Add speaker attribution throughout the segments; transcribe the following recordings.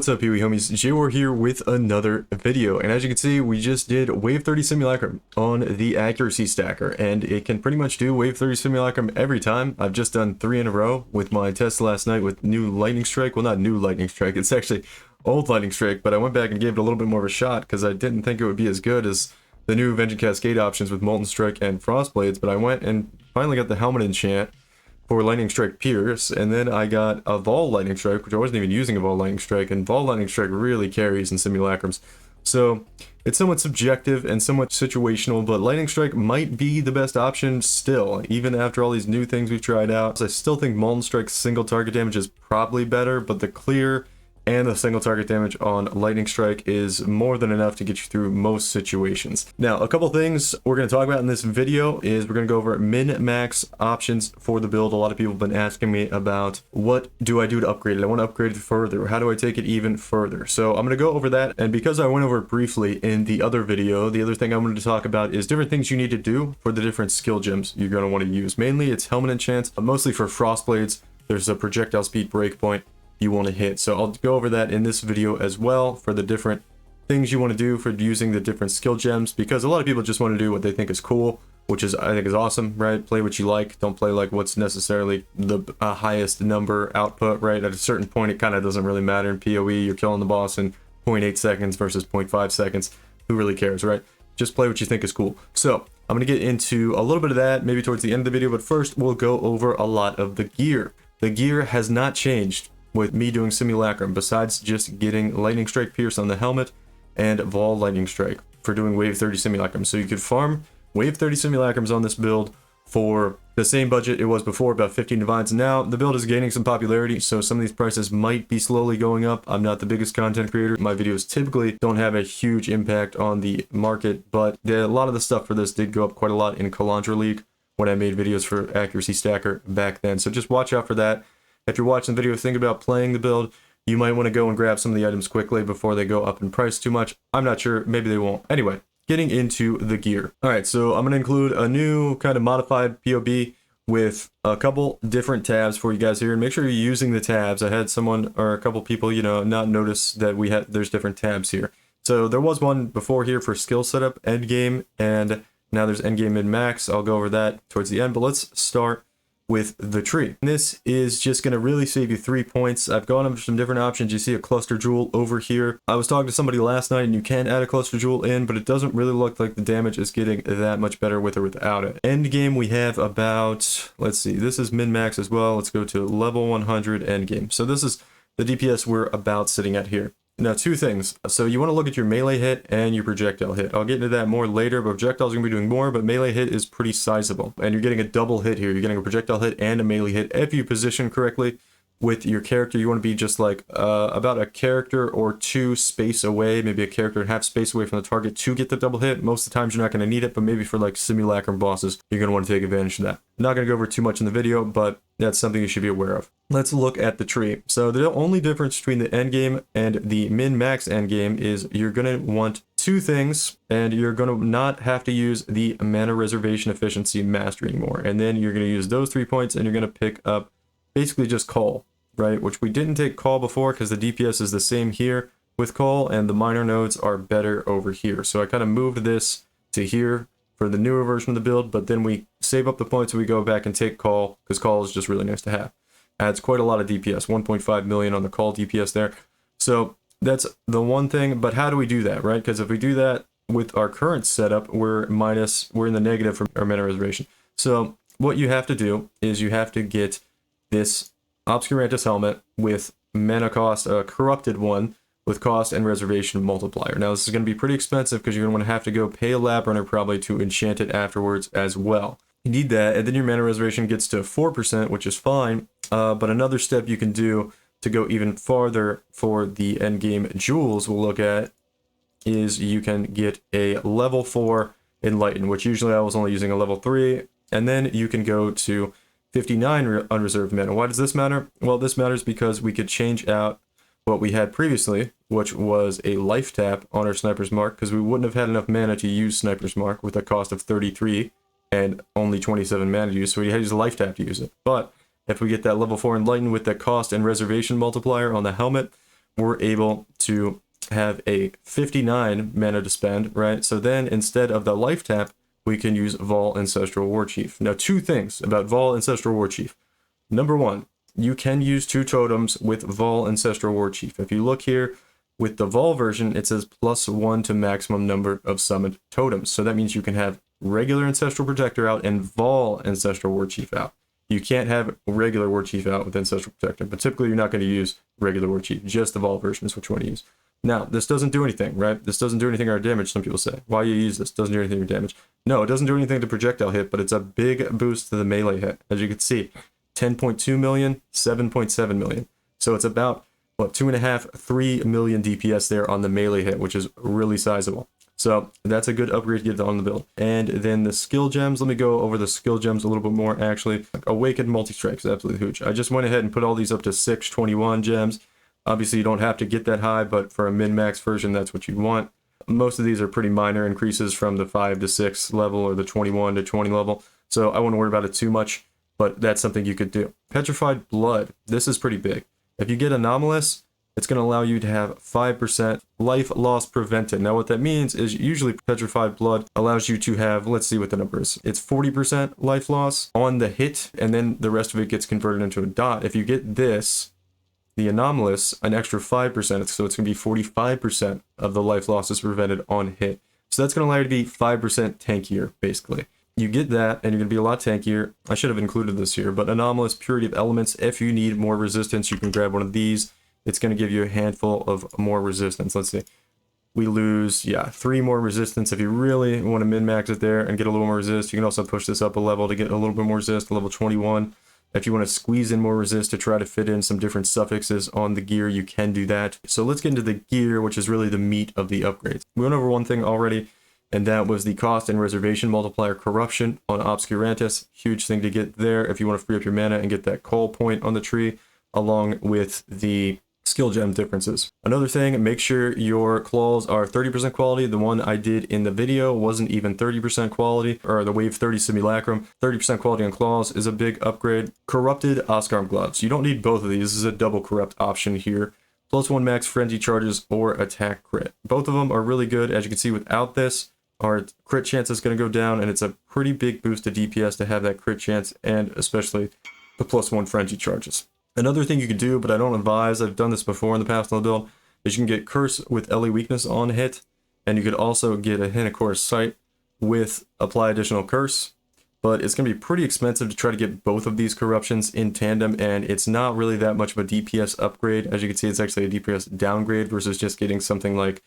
Speaker 1: What's up, Huey homies? JWar here with another video, and as you can see, we just did Wave 30 Simulacrum on the accuracy stacker, and it can pretty much do Wave 30 Simulacrum every time. I've just done 3 in a row with my test last night with new Lightning Strike. Well, not new Lightning Strike, it's actually old Lightning Strike, but I went back and gave it a little bit more of a shot because I didn't think it would be as good as the new Vengeance Cascade options with Molten Strike and Frostblades, but I went and finally got the Helmet enchant for Lightning Strike Pierce, and then I got a Vaal Lightning Strike, which I wasn't even using a Vaal Lightning Strike, and Vaal Lightning Strike really carries in Simulacrums. So it's somewhat subjective and somewhat situational, but Lightning Strike might be the best option still, even after all these new things we've tried out. So I still think Molten Strike's single target damage is probably better, but the clear and the single target damage on Lightning Strike is more than enough to get you through most situations. Now, a couple things we're going to talk about in this video is we're going to go over min-max options for the build. A lot of people have been asking me about what do I do to upgrade it. I want to upgrade it further. How do I take it even further? So I'm going to go over that, and because I went over it briefly in the other video, the other thing I wanted to talk about is different things you need to do for the different skill gems you're going to want to use. Mainly it's helmet enchants, but mostly for Frostblades. There's a projectile speed breakpoint you want to hit, so I'll go over that in this video as well for the different things you want to do for using the different skill gems, because a lot of people just want to do what they think is cool, which is I think is awesome, right? Play what you like, don't play like what's necessarily the highest number output, right? At a certain point it kind of doesn't really matter. In PoE you're killing the boss in 0.8 seconds versus 0.5 seconds. Who really cares, right? Just play what you think is cool. So I'm going to get into a little bit of that maybe towards the end of the video, but first we'll go over a lot of the gear. The gear has not changed with me doing Simulacrum, besides just getting Lightning Strike Pierce on the helmet and Vaal Lightning Strike for doing Wave 30 Simulacrum. So you could farm Wave 30 Simulacrums on this build for the same budget it was before, about 15 divines. Now the build is gaining some popularity, so some of these prices might be slowly going up. I'm not the biggest content creator. My videos typically don't have a huge impact on the market, but a lot of the stuff for this did go up quite a lot in Kalandra League when I made videos for Accuracy Stacker back then. So just watch out for that. If you're watching the video, think about playing the build, you might want to go and grab some of the items quickly before they go up in price too much. I'm not sure, maybe they won't. Anyway, getting into the gear. Alright, so I'm going to include a new kind of modified POB with a couple different tabs for you guys here, and make sure you're using the tabs. I had someone or a couple people, not notice that there's different tabs here. So there was one before here for skill setup, endgame, and now there's endgame min-max. I'll go over that towards the end, but let's start with the tree. This is just going to really save you 3 points. I've gone over some different options. You see a cluster jewel over here. I was talking to somebody last night, and you can add a cluster jewel in, but it doesn't really look like the damage is getting that much better with or without it. End game we have about, let's see, this is min-max as well. Let's go to level 100 end game. So this is the DPS we're about sitting at here. Now, 2 things. So you want to look at your melee hit and your projectile hit. I'll get into that more later, but projectiles are going to be doing more, but melee hit is pretty sizable. And you're getting a double hit here. You're getting a projectile hit and a melee hit. If you position correctly with your character, you want to be just like about a character or 2 space away, maybe a character and half space away from the target to get the double hit. Most of the times you're not going to need it, but maybe for like Simulacrum bosses, you're going to want to take advantage of that. I'm not going to go over too much in the video, but that's something you should be aware of. Let's look at the tree. So the only difference between the endgame and the min-max endgame is you're going to want 2 things, and you're going to not have to use the mana reservation efficiency mastery anymore. And then you're going to use those 3 points, and you're going to pick up basically just call, right? Which we didn't take call before because the DPS is the same here with call, and the minor nodes are better over here. So I kind of moved this to here for the newer version of the build, but then we save up the points and we go back and take call, because call is just really nice to have. Adds quite a lot of DPS, 1.5 million on the call DPS there. So that's the one thing, but how do we do that, right? Because if we do that with our current setup, we're in the negative for our mana reservation. So what you have to do is you have to get this Obscurantis helmet with mana cost, a corrupted one with cost and reservation multiplier. Now this is going to be pretty expensive because you're going to have to go pay a lab runner probably to enchant it afterwards as well. You need that, and then your mana reservation gets to 4%, which is fine. But another step you can do to go even farther for the endgame jewels we'll look at is you can get a level 4 Enlighten, which usually I was only using a level 3, and then you can go to 59 unreserved mana. Why does this matter? Well, this matters because we could change out what we had previously, which was a life tap on our Sniper's Mark, because we wouldn't have had enough mana to use Sniper's Mark with a cost of 33 and only 27 mana to use, so we had to use a life tap to use it. But if we get that level 4 Enlighten with the cost and reservation multiplier on the helmet, we're able to have a 59 mana to spend, right? So then instead of the life tap, we can use Vaal Ancestral Warchief. Now, two things about Vaal Ancestral Warchief. Number one, you can use 2 totems with Vaal Ancestral Warchief. If you look here with the Vaal version, it says +1 to maximum number of summoned totems. So that means you can have regular Ancestral Protector out and Vaal Ancestral Warchief out. You can't have regular Warchief out with Ancestral Protector, but typically you're not going to use regular Warchief. Just the Vaal version is what you want to use. Now, this doesn't do anything, right? This doesn't do anything to our damage, some people say. Why you use this? Doesn't do anything to your damage. No, it doesn't do anything to projectile hit, but it's a big boost to the melee hit. As you can see, 10.2 million, 7.7 million. So it's about, what, 2.5, 3 million DPS there on the melee hit, which is really sizable. So that's a good upgrade to get on the build. And then the skill gems, let me go over the skill gems a little bit more, actually. Awakened Multi-Strike is absolutely huge. I just went ahead and put all these up to 621 gems. Obviously, you don't have to get that high, but for a min-max version, that's what you'd want. Most of these are pretty minor increases from the 5 to 6 level or the 21 to 20 level. So I wouldn't worry about it too much, but that's something you could do. Petrified Blood, this is pretty big. If you get Anomalous, it's going to allow you to have 5% life loss prevented. Now what that means is usually Petrified Blood allows you to have, let's see what the number is. It's 40% life loss on the hit, and then the rest of it gets converted into a dot. If you get this, the Anomalous, an extra 5%, so it's going to be 45% of the life loss is prevented on hit. So that's going to allow you to be 5% tankier, basically. You get that, and you're going to be a lot tankier. I should have included this here, but Anomalous, Purity of Elements. If you need more resistance, you can grab one of these. It's going to give you a handful of more resistance. Let's see. We lose, 3 more resistance. If you really want to min-max it there and get a little more resist, you can also push this up a level to get a little bit more resist, level 21. If you want to squeeze in more resist to try to fit in some different suffixes on the gear, you can do that. So let's get into the gear, which is really the meat of the upgrades. We went over one thing already, and that was the cost and reservation multiplier corruption on Obscurantis. Huge thing to get there if you want to free up your mana and get that call point on the tree, along with the skill gem differences. Another thing, make sure your claws are 30% quality. The one I did in the video wasn't even 30% quality, or the Wave 30 Simulacrum. 30% quality on claws is a big upgrade. Corrupted Oscarm gloves. You don't need both of these. This is a double corrupt option here. +1 max frenzy charges or attack crit. Both of them are really good. As you can see, without this, our crit chance is going to go down, and it's a pretty big boost to DPS to have that crit chance, and especially the +1 frenzy charges. Another thing you can do, but I don't advise, I've done this before in the past on the build, is you can get Curse with LE Weakness on hit, and you could also get a Hinocor's Sight with Apply Additional Curse, but it's going to be pretty expensive to try to get both of these corruptions in tandem, and it's not really that much of a DPS upgrade. As you can see, it's actually a DPS downgrade versus just getting something like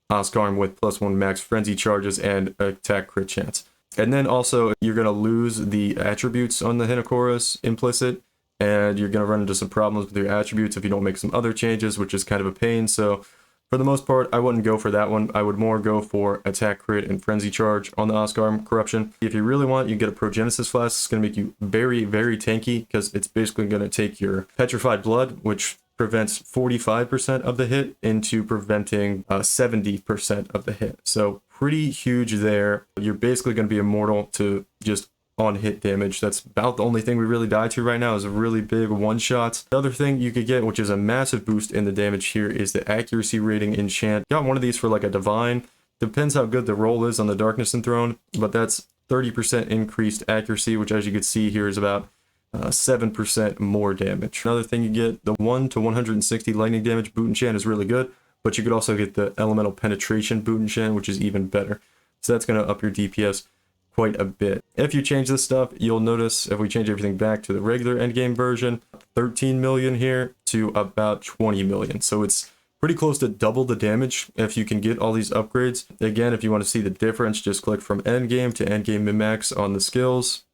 Speaker 1: Oscarm with +1 max frenzy charges and attack crit chance. And then also, you're going to lose the attributes on the Hinocor's implicit, and you're going to run into some problems with your attributes if you don't make some other changes, which is kind of a pain. So for the most part, I wouldn't go for that one. I would more go for attack crit and frenzy charge on the Oscarm corruption. If you really want, you can get a Progenesis Flask. It's going to make you very, very tanky, because it's basically going to take your Petrified Blood, which prevents 45% of the hit, into preventing 70% of the hit. So pretty huge there. You're basically going to be immortal to just on hit damage. That's about the only thing we really die to right now, is a really big one-shot. The other thing you could get, which is a massive boost in the damage here, is the accuracy rating enchant. Got one of these for like a divine. Depends how good the roll is on the Darkness Enthroned, but that's 30% increased accuracy, which as you can see here is about 7% more damage. Another thing you get, the 1 to 160 lightning damage boot enchant is really good, but you could also get the elemental penetration boot enchant, which is even better. So that's going to up your DPS quite a bit. If you change this stuff, you'll notice if we change everything back to the regular endgame version, 13 million here to about 20 million. So it's pretty close to double the damage if you can get all these upgrades. Again, if you want to see the difference, just click from endgame to endgame min-max on the skills,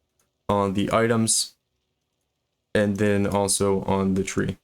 Speaker 1: on the items, and then also on the tree.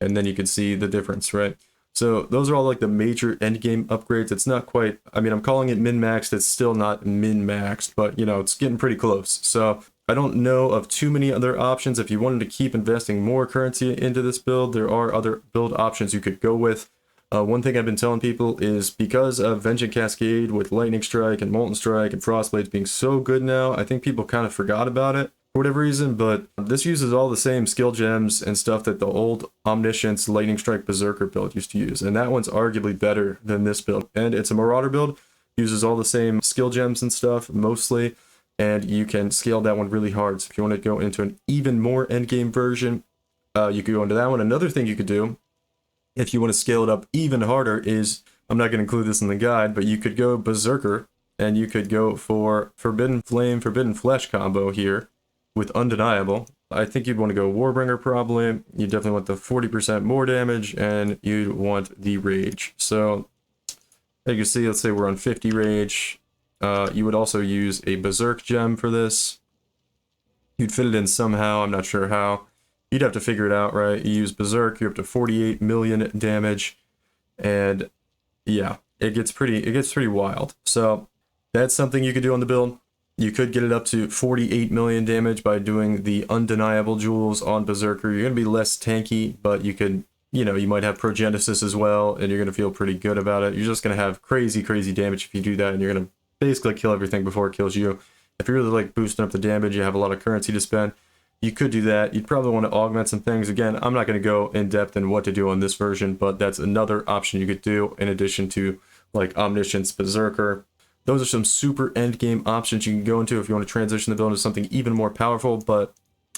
Speaker 1: And then you can see the difference, right? So those are all like the major endgame upgrades. It's not quite, I mean, I'm calling it min-maxed. It's still not min-maxed, but you know, it's getting pretty close. So I don't know of too many other options. If you wanted to keep investing more currency into this build, there are other build options you could go with. One thing I've been telling people is because of Vengeance Cascade with Lightning Strike and Molten Strike and Frostblades being so good now, I think people kind of forgot about it. for whatever reason, but this uses all the same skill gems and stuff that the old Omniscience Lightning Strike Berserker build used to use, and that one's arguably better than this build. And it's a Marauder build, uses all the same skill gems and stuff mostly, and you can scale that one really hard. So if you want to go into an even more endgame version, you could go into that one. Another thing you could do, if you want to scale it up even harder, is, I'm not going to include this in the guide, but you could go Berserker, and you could go for Forbidden Flame, Forbidden Flesh combo here with Undeniable. I think you'd want to go Warbringer probably. You definitely want the 40% more damage, and you'd want the Rage. So, as you can see, let's say we're on 50 Rage. You would also use a Berserk gem for this. You'd fit it in somehow, I'm not sure how. You'd have to figure it out, right? You use Berserk, you're up to 48 million damage, and yeah, it gets pretty wild. So that's something you could do on the build. You could get it up to 48 million damage by doing the Undeniable Jewels on Berserker. You're going to be less tanky, but you could, you know, you might have Progenesis as well, and you're going to feel pretty good about it. You're just going to have crazy damage if you do that, and you're going to basically kill everything before it kills you. If you really like boosting up the damage, you have a lot of currency to spend, you could do that. You'd probably want to augment some things. Again, I'm not going to go in depth in what to do on this version, but that's another option you could do in addition to like Omniscience Berserker. Those are some super end game options you can go into if you want to transition the build into something even more powerful, but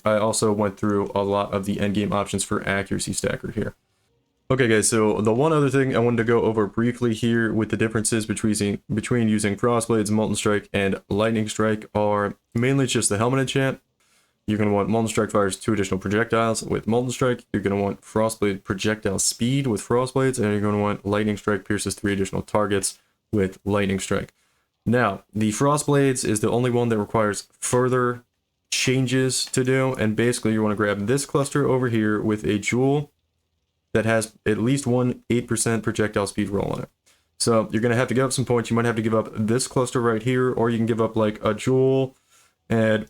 Speaker 1: I also went through a lot of the end game options for Accuracy Stacker here. Okay guys, so the one other thing I wanted to go over briefly here with the differences between using Frostblades, Molten Strike, and Lightning Strike are mainly just the helmet enchant. You're going to want Molten Strike fires 2 additional projectiles with Molten Strike. You're going to want Frostblade projectile speed with Frostblades, and you're going to want Lightning Strike pierces 3 additional targets with Lightning Strike. Now, the Frostblades is the only one that requires further changes to do, and basically you want to grab this cluster over here with a jewel that has at least one 8% projectile speed roll on it. So you're going to have to give up some points. You might have to give up this cluster right here, or you can give up like a jewel, and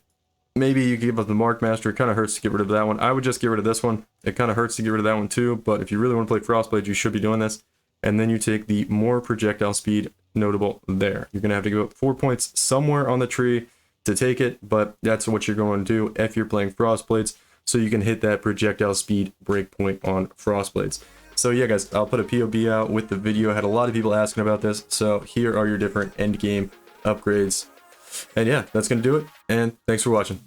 Speaker 1: maybe you give up the Mark Master. It kind of hurts to get rid of that one. I would just get rid of this one. It kind of hurts to get rid of that one too, but if you really want to play Frostblade, you should be doing this. And then you take the more projectile speed notable there. You're going to have to give up 4 points somewhere on the tree to take it, but that's what you're going to do if you're playing Frostblades, so you can hit that projectile speed breakpoint on Frostblades. So yeah guys, I'll put a POB out with the video. I had a lot of people asking about this, so here are your different end game upgrades. And yeah, that's going to do it, and thanks for watching.